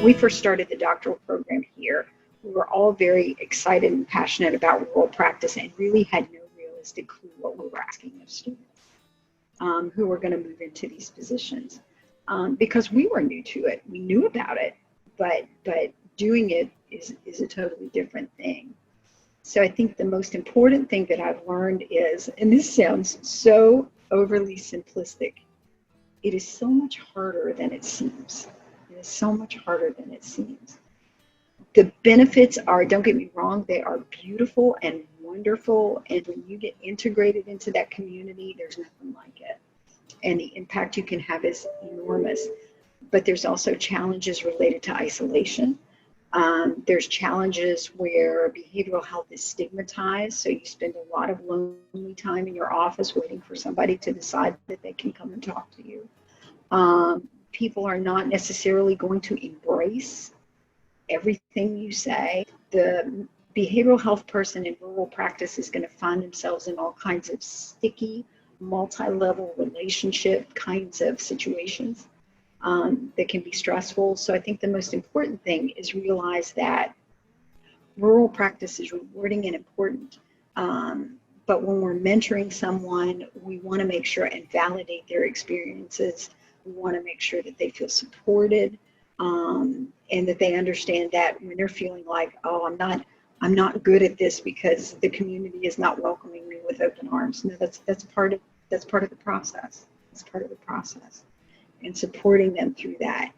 we first started the doctoral program here, we were all very excited and passionate about rural practice and really had no realistic clue what we were asking of students who were going to move into these positions because we were new to it. We knew about it, but doing it is a totally different thing. So I think the most important thing that I've learned is, and this sounds so overly simplistic, it is so much harder than it seems. It is so much harder than it seems. The benefits are, don't get me wrong, they are beautiful and wonderful. And when you get integrated into that community, there's nothing like it. And the impact you can have is enormous. But there's also challenges related to isolation. There's challenges where behavioral health is stigmatized. So you spend a lot of lonely time in your office waiting for somebody to decide that they can come and talk to you. People are not necessarily going to embrace everything you say. The behavioral health person in rural practice is going to find themselves in all kinds of sticky, multi-level relationship kinds of situations that can be stressful. So I think the most important thing is realize that rural practice is rewarding and important. But when we're mentoring someone, we want to make sure and validate their experiences. We want to make sure that they feel supported and that they understand that when they're feeling like, oh, I'm not good at this because the community is not welcoming me with open arms. No, that's part of the process. It's part of the process. And supporting them through that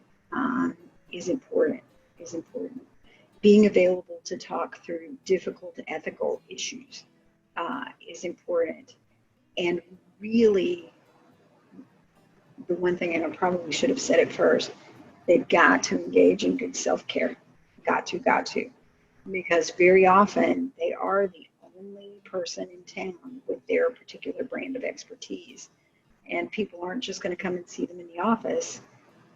is important. Being available to talk through difficult ethical issues is important. And really, the one thing, and I probably should have said it first, they've got to engage in good self-care. Got to. Because very often they are the only person in town with their particular brand of expertise. And people aren't just going to come and see them in the office.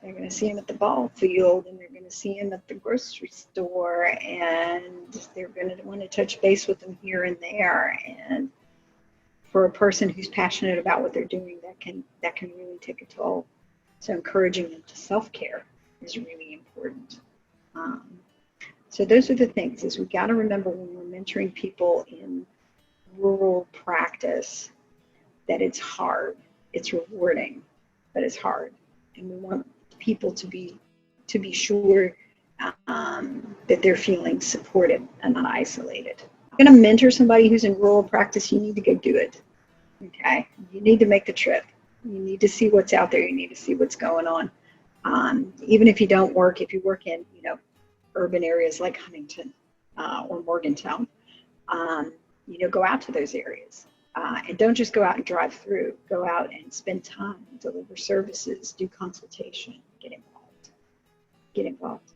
They're going to see them at the ball field, and they're going to see them at the grocery store, and they're going to want to touch base with them here and there. And for a person who's passionate about what they're doing, that can really take a toll. So encouraging them to self-care is really important. So those are the things, is we got to remember when we're mentoring people in rural practice that it's hard. It's rewarding, but it's hard. And we want people to be sure that they're feeling supported and not isolated. If you're going to mentor somebody who's in rural practice, you need to go do it. Okay? You need to make the trip. You need to see what's out there. You need to see what's going on. Even if you don't work, if you work in, urban areas like Huntington or Morgantown, go out to those areas. And don't just go out and drive through. Go out and spend time, deliver services, do consultation, get involved.